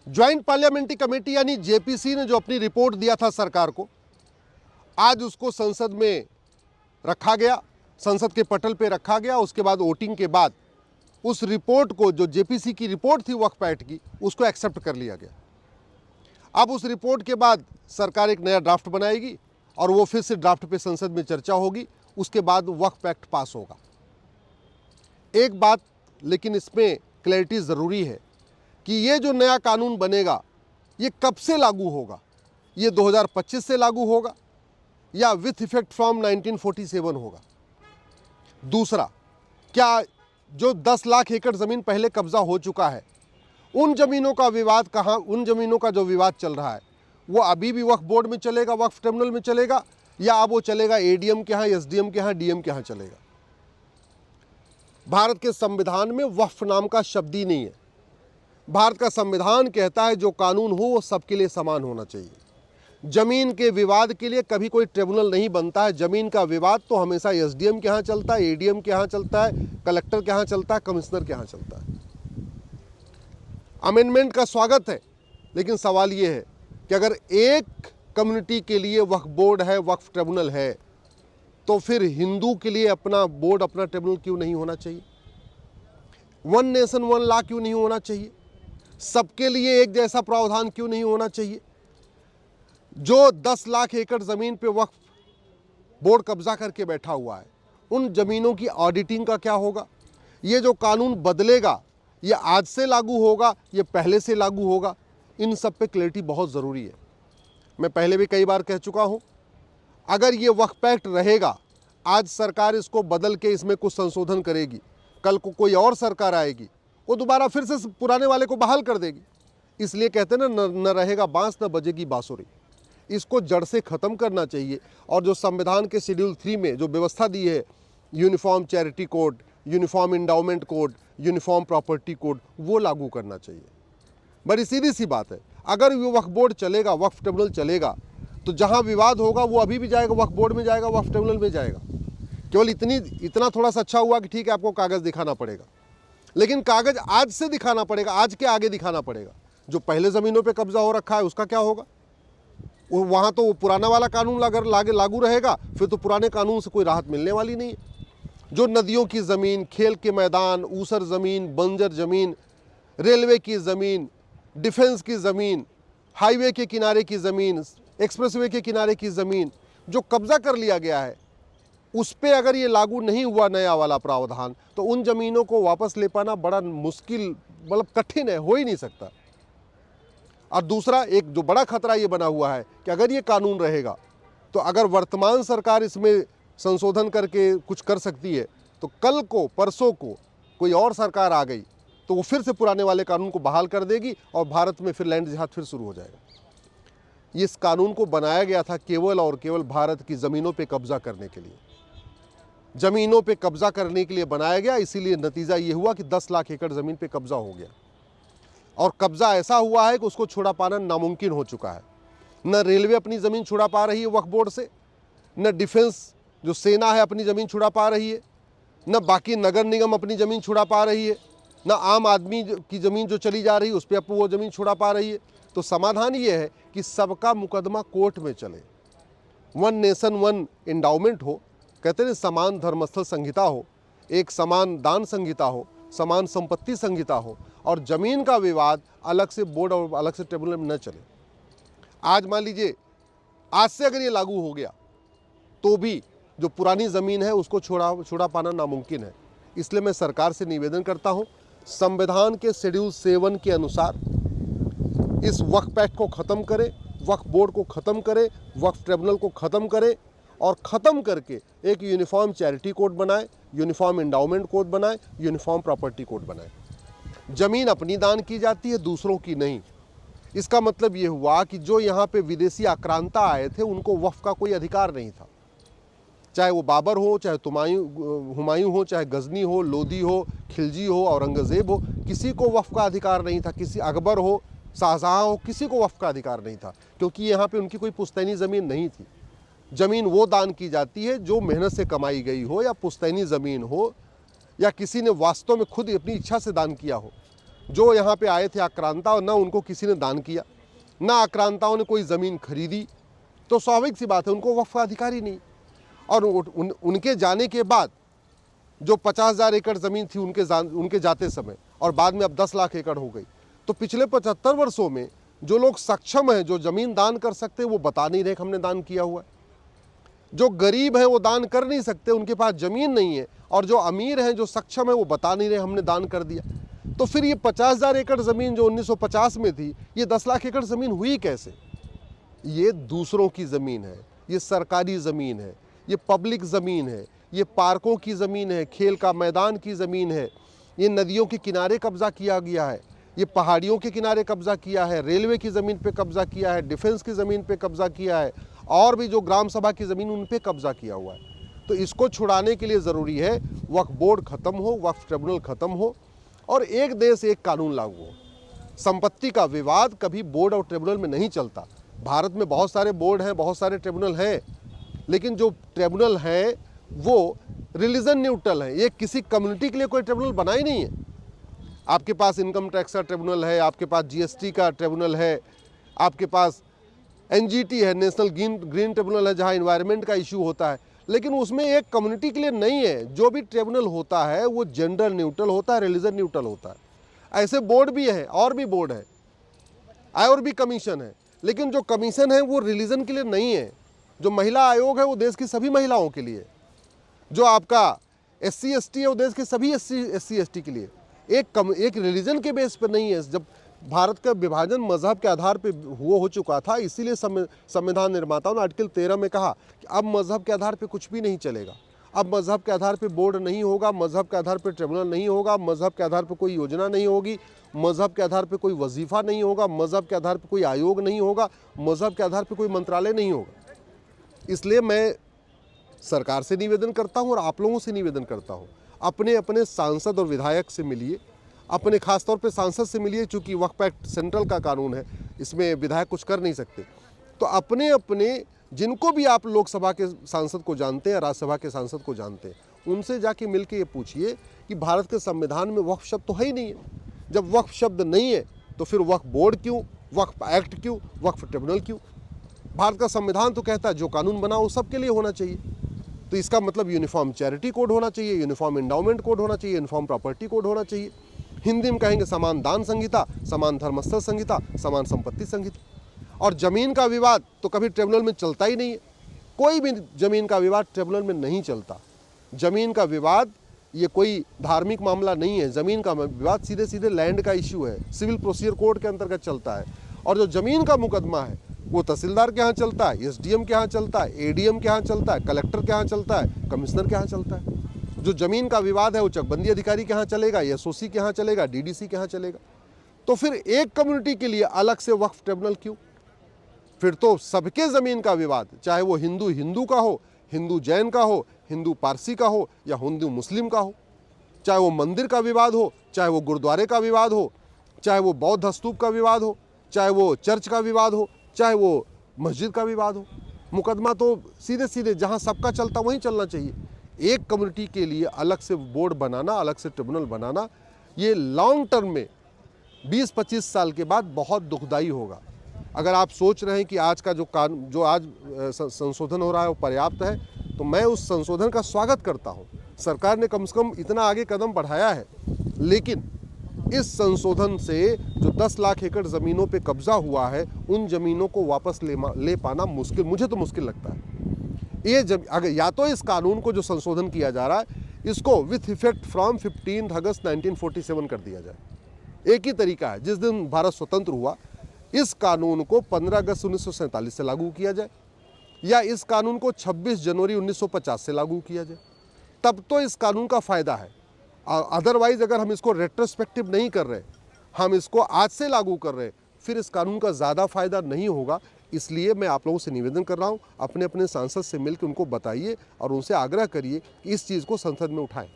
Joint parliamentary committee यानी JPC ने जो अपनी रिपोर्ट दिया था सरकार को, आज उसको संसद में रखा गया, संसद के पटल पे रखा गया। उसके बाद वोटिंग के बाद उस रिपोर्ट को, जो जेपीसी की रिपोर्ट थी वक्फ एक्ट की, उसको एक्सेप्ट कर लिया गया। अब उस रिपोर्ट के बाद सरकार एक नया ड्राफ्ट बनाएगी और वो फिर से ड्राफ्ट पे संसद में चर्चा होगी। उसके बाद वक्फ एक्ट पास होगा। एक बात लेकिन इसमें क्लैरिटी ज़रूरी है कि ये जो नया कानून बनेगा ये कब से लागू होगा। ये 2025 से लागू होगा या विथ इफेक्ट फ्रॉम 1947 होगा। दूसरा, क्या जो 10 लाख एकड़ ज़मीन पहले कब्जा हो चुका है, उन ज़मीनों का विवाद कहाँ, उन ज़मीनों का जो विवाद चल रहा है वो अभी भी वक्फ बोर्ड में चलेगा, वक्फ ट्रिब्यूनल में चलेगा, या अब वो चलेगा एडीएम के यहाँ, एसडीएम के यहाँ, डीएम के यहाँ चलेगा। भारत के संविधान में वक्फ नाम का शब्द ही नहीं है। भारत का संविधान कहता है जो कानून हो वो सबके लिए समान होना चाहिए। जमीन के विवाद के लिए कभी कोई ट्रिब्यूनल नहीं बनता है। जमीन का विवाद तो हमेशा एसडीएम के यहाँ चलता है, एडीएम के यहाँ चलता है, कलेक्टर के यहाँ चलता है, कमिश्नर के यहाँ चलता है। अमेंडमेंट का स्वागत है, लेकिन सवाल ये है कि अगर एक कम्युनिटी के लिए वक्फ बोर्ड है, वक्फ ट्रिब्यूनल है, तो फिर हिंदू के लिए अपना बोर्ड, अपना ट्रिब्यूनल क्यों नहीं होना चाहिए? वन नेशन वन लॉ क्यों नहीं होना चाहिए? सबके लिए एक जैसा प्रावधान क्यों नहीं होना चाहिए? जो 10 लाख एकड़ ज़मीन पे वक्फ बोर्ड कब्जा करके बैठा हुआ है, उन ज़मीनों की ऑडिटिंग का क्या होगा? ये जो कानून बदलेगा, ये आज से लागू होगा, ये पहले से लागू होगा? इन सब पे क्लैरिटी बहुत ज़रूरी है। मैं पहले भी कई बार कह चुका हूँ, अगर ये वक्फ एक्ट रहेगा, आज सरकार इसको बदल के इसमें कुछ संशोधन करेगी, कल को कोई और सरकार आएगी, वो दोबारा फिर से पुराने वाले को बहाल कर देगी। इसलिए कहते हैं ना, न रहेगा बांस न बजेगी बांसुरी। इसको जड़ से ख़त्म करना चाहिए। और जो संविधान के शेड्यूल 3 में जो व्यवस्था दी है, uniform charity code, uniform endowment code, uniform property code, वो लागू करना चाहिए। बड़ी सीधी सी बात है, अगर वो वक्फ बोर्ड चलेगा, वक्फ ट्रिब्यूनल चलेगा, तो जहाँ विवाद होगा वो अभी भी जाएगा, वक्फ बोर्ड में जाएगा, वक्फ ट्रिब्यूनल में जाएगा। केवल इतना थोड़ा सा अच्छा हुआ कि ठीक है, आपको कागज़ दिखाना पड़ेगा, लेकिन कागज़ आज से दिखाना पड़ेगा, आज के आगे दिखाना पड़ेगा। जो पहले ज़मीनों पे कब्जा हो रखा है उसका क्या होगा? वो वहाँ तो वो पुराना वाला कानून अगर लागू रहेगा, फिर तो पुराने कानून से कोई राहत मिलने वाली नहीं है। जो नदियों की ज़मीन, खेल के मैदान, ऊसर ज़मीन, बंजर ज़मीन, रेलवे की ज़मीन, डिफेंस की ज़मीन, हाईवे के किनारे की ज़मीन, एक्सप्रेसवे के किनारे की ज़मीन, जो कब्जा कर लिया गया है, उस पर अगर ये लागू नहीं हुआ नया वाला प्रावधान, तो उन ज़मीनों को वापस ले पाना बड़ा मुश्किल, मतलब कठिन है, हो ही नहीं सकता। और दूसरा, एक जो बड़ा खतरा ये बना हुआ है कि अगर ये कानून रहेगा, तो अगर वर्तमान सरकार इसमें संशोधन करके कुछ कर सकती है, तो कल को, परसों को कोई और सरकार आ गई तो वो फिर से पुराने वाले कानून को बहाल कर देगी और भारत में फिर लैंड जिहाद फिर शुरू हो जाएगा। इस कानून को बनाया गया था केवल और केवल भारत की ज़मीनों पे कब्जा करने के लिए, ज़मीनों पे कब्जा करने के लिए बनाया गया। इसीलिए नतीजा ये हुआ कि 10 लाख एकड़ ज़मीन पे कब्जा हो गया, और कब्जा ऐसा हुआ है कि उसको छुड़ा पाना नामुमकिन हो चुका है। न रेलवे अपनी ज़मीन छुड़ा पा रही है वक्फ बोर्ड से, न डिफेंस जो सेना है अपनी ज़मीन छुड़ा पा रही है, न बाकी नगर निगम अपनी ज़मीन छुड़ा पा रही है, न आम आदमी की ज़मीन जो चली जा रही है उस पर वो ज़मीन छुड़ा पा रही है। तो समाधान ये है कि सबका मुकदमा कोर्ट में चले, वन नेशन वन इंडाउमेंट हो, कहते हैं समान धर्मस्थल संहिता हो, एक समान दान संहिता हो, समान संपत्ति संहिता हो, और ज़मीन का विवाद अलग से बोर्ड और अलग से ट्रिब्यूनल में न चले। आज मान लीजिए, आज से अगर ये लागू हो गया तो भी जो पुरानी ज़मीन है उसको छुड़ा पाना नामुमकिन है। इसलिए मैं सरकार से निवेदन करता हूँ, संविधान के शेड्यूल 7 के अनुसार इस वक्फ एक्ट को ख़त्म करें, वक्फ बोर्ड को ख़त्म करें, वक्फ ट्रिब्यूनल को ख़त्म करें, और ख़त्म करके एक यूनिफॉर्म चैरिटी कोड बनाए, यूनिफॉर्म इंडाउमेंट कोड बनाए, यूनिफॉर्म प्रॉपर्टी कोड बनाए। ज़मीन अपनी दान की जाती है, दूसरों की नहीं। इसका मतलब ये हुआ कि जो यहाँ पे विदेशी आक्रांता आए थे उनको वक्फ का कोई अधिकार नहीं था। चाहे वो बाबर हो, चाहे हुमायूं हो, चाहे गजनी हो, लोदी हो, खिलजी हो, औरंगज़ेब हो, किसी को वक्फ का अधिकार नहीं था। किसी अकबर हो, शाहजहाँ हो, किसी को वक्फ का अधिकार नहीं था, क्योंकि यहाँ पे उनकी कोई पुश्तैनी ज़मीन नहीं थी। ज़मीन वो दान की जाती है जो मेहनत से कमाई गई हो, या पुश्तैनी ज़मीन हो, या किसी ने वास्तव में खुद अपनी इच्छा से दान किया हो। जो यहाँ पे आए थे आक्रांता, और ना उनको किसी ने दान किया, ना आक्रांताओं ने कोई ज़मीन खरीदी, तो स्वाभाविक सी बात है उनको वक्फ का अधिकार ही नहीं। और उनके जाने के बाद जो 50,000 एकड़ ज़मीन थी उनके जाते समय, और बाद में अब 10 लाख एकड़ हो गई। तो पिछले 75 वर्षों में जो लोग सक्षम हैं, जो ज़मीन दान कर सकते हैं, वो बता नहीं रहे कि हमने दान किया हुआ है। जो गरीब हैं वो दान कर नहीं सकते, उनके पास ज़मीन नहीं है, और जो अमीर हैं, जो सक्षम है, वो बता नहीं रहे हमने दान कर दिया। तो फिर ये 50,000 एकड़ ज़मीन जो 1950 में थी, ये 10 लाख एकड़ ज़मीन हुई कैसे? ये दूसरों की ज़मीन है, ये सरकारी ज़मीन है, ये पब्लिक ज़मीन है, ये पार्कों की ज़मीन है, खेल का मैदान की ज़मीन है, ये नदियों के किनारे कब्ज़ा किया गया है, ये पहाड़ियों के किनारे कब्ज़ा किया है, रेलवे की ज़मीन पे कब्ज़ा किया है, डिफेंस की ज़मीन पे कब्ज़ा किया है, और भी जो ग्राम सभा की ज़मीन उन पे कब्ज़ा किया हुआ है। तो इसको छुड़ाने के लिए ज़रूरी है वक्फ बोर्ड ख़त्म हो, वक्फ ट्रिब्यूनल ख़त्म हो, और एक देश एक कानून लागू हो। संपत्ति का विवाद कभी बोर्ड और ट्रिब्यूनल में नहीं चलता। भारत में बहुत सारे बोर्ड हैं, बहुत सारे ट्रिब्यूनल हैं, लेकिन जो ट्रिब्यूनल हैं वो रिलीजन न्यूट्रल है। ये किसी कम्युनिटी के लिए कोई ट्रिब्यूनल बना ही नहीं है। आपके पास इनकम टैक्स का ट्रिब्यूनल है, आपके पास जीएसटी का ट्रिब्यूनल है, आपके पास एनजीटी है, नेशनल ग्रीन ट्रिब्यूनल है, जहाँ इन्वायरमेंट का इशू होता है, लेकिन उसमें एक कम्युनिटी के लिए नहीं है। जो भी ट्रिब्यूनल होता है वो जेंडर न्यूट्रल होता है, रिलीजन न्यूट्रल होता है। ऐसे बोर्ड भी है, और भी बोर्ड है, और भी कमीशन है, लेकिन जो कमीशन है वो रिलीजन के लिए नहीं है। जो महिला आयोग है वो देश की सभी महिलाओं के लिए, जो आपका SC ST है वो देश के सभी SC ST के लिए, एक रिलीजन के बेस पर नहीं है। जब भारत का विभाजन मजहब के आधार पे हो चुका था, इसीलिए संविधान निर्माताओं ने आर्टिकल 13 में कहा कि अब मजहब के आधार पे कुछ भी नहीं चलेगा। अब मजहब के आधार पे बोर्ड नहीं होगा, मजहब के आधार पे ट्रिब्यूनल नहीं होगा, मजहब के आधार पे कोई योजना नहीं होगी, मजहब के आधार पे कोई वजीफा नहीं होगा, मजहब के आधार पे कोई आयोग नहीं होगा, मजहब के आधार पे कोई मंत्रालय नहीं होगा। इसलिए मैं सरकार से निवेदन करता हूँ और आप लोगों से निवेदन करता हूँ, अपने अपने सांसद और विधायक से मिलिए, अपने खास तौर पे सांसद से मिलिए, चूँकि वक्फ एक्ट सेंट्रल का कानून है, इसमें विधायक कुछ कर नहीं सकते। तो अपने अपने जिनको भी आप लोकसभा के सांसद को जानते हैं, राज्यसभा के सांसद को जानते हैं, उनसे जाके मिल के ये पूछिए कि भारत के संविधान में वक्फ शब्द तो है ही नहीं है। जब वक्फ शब्द नहीं है तो फिर वक्फ बोर्ड क्यों, वक्फ एक्ट क्यों, वक्फ ट्रिब्यूनल क्यों? भारत का संविधान तो कहता है जो कानून बना वो सबके लिए होना चाहिए। तो इसका मतलब यूनिफॉर्म चैरिटी कोड होना चाहिए, यूनिफॉर्म एंडाउमेंट कोड होना चाहिए, यूनिफॉर्म प्रॉपर्टी कोड होना चाहिए। हिंदी में कहेंगे समान दान संहिता, समान धर्मस्थल संहिता, समान संपत्ति संहिता। और ज़मीन का विवाद तो कभी ट्रिब्यूनल में चलता ही नहीं है। कोई भी ज़मीन का विवाद ट्रिब्यूनल में नहीं चलता। ज़मीन का विवाद ये कोई धार्मिक मामला नहीं है। ज़मीन का विवाद सीधे सीधे लैंड का इशू है, सिविल प्रोसीजर कोड के अंतर्गत चलता है। और जो ज़मीन का मुकदमा है वो तहसीलदार के यहाँ चलता है, SDM के यहाँ चलता है, ADM के यहाँ चलता है, कलेक्टर के यहाँ चलता है, कमिश्नर के यहाँ चलता है। जो ज़मीन का विवाद है वो चकबंदी अधिकारी के यहाँ चलेगा, SOC के यहाँ चलेगा, DDC के यहाँ चलेगा। तो फिर एक कम्युनिटी के लिए अलग से वक्फ ट्रिब्यूनल क्यों? फिर तो सबके ज़मीन का विवाद, चाहे वो हिंदू का हो, हिंदू जैन का हो, हिंदू पारसी का हो, या हिंदू मुस्लिम का हो, चाहे वो मंदिर का विवाद हो, चाहे वो गुरुद्वारे का विवाद हो, चाहे वो बौद्ध स्तूप का विवाद हो, चाहे वो चर्च का विवाद हो, चाहे वो मस्जिद का विवाद हो, मुकदमा तो सीधे सीधे जहाँ सबका चलता वहीं चलना चाहिए। एक कम्युनिटी के लिए अलग से बोर्ड बनाना, अलग से ट्रिब्यूनल बनाना, ये लॉन्ग टर्म में 20-25 साल के बाद बहुत दुखदाई होगा। अगर आप सोच रहे हैं कि आज का जो आज संशोधन हो रहा है वो पर्याप्त है, तो मैं उस संशोधन का स्वागत करता हूँ। सरकार ने कम से कम इतना आगे कदम बढ़ाया है, लेकिन इस संशोधन से जो 10 लाख एकड़ ज़मीनों पे कब्जा हुआ है, उन ज़मीनों को वापस ले पाना मुश्किल, मुझे तो मुश्किल लगता है। अगर या तो इस कानून को जो संशोधन किया जा रहा है, इसको विथ इफेक्ट फ्रॉम 15 अगस्त 1947 कर दिया जाए। एक ही तरीका है, जिस दिन भारत स्वतंत्र हुआ इस कानून को 15 अगस्त 1947 से लागू किया जाए, या इस कानून को 26 जनवरी 1950 से लागू किया जाए, तब तो इस कानून का फ़ायदा है। अदरवाइज अगर हम इसको रेट्रोस्पेक्टिव नहीं कर रहे, हम इसको आज से लागू कर रहे, फिर इस कानून का ज़्यादा फ़ायदा नहीं होगा। इसलिए मैं आप लोगों से निवेदन कर रहा हूँ, अपने अपने सांसद से मिलकर उनको बताइए और उनसे आग्रह करिए कि इस चीज़ को संसद में उठाएं।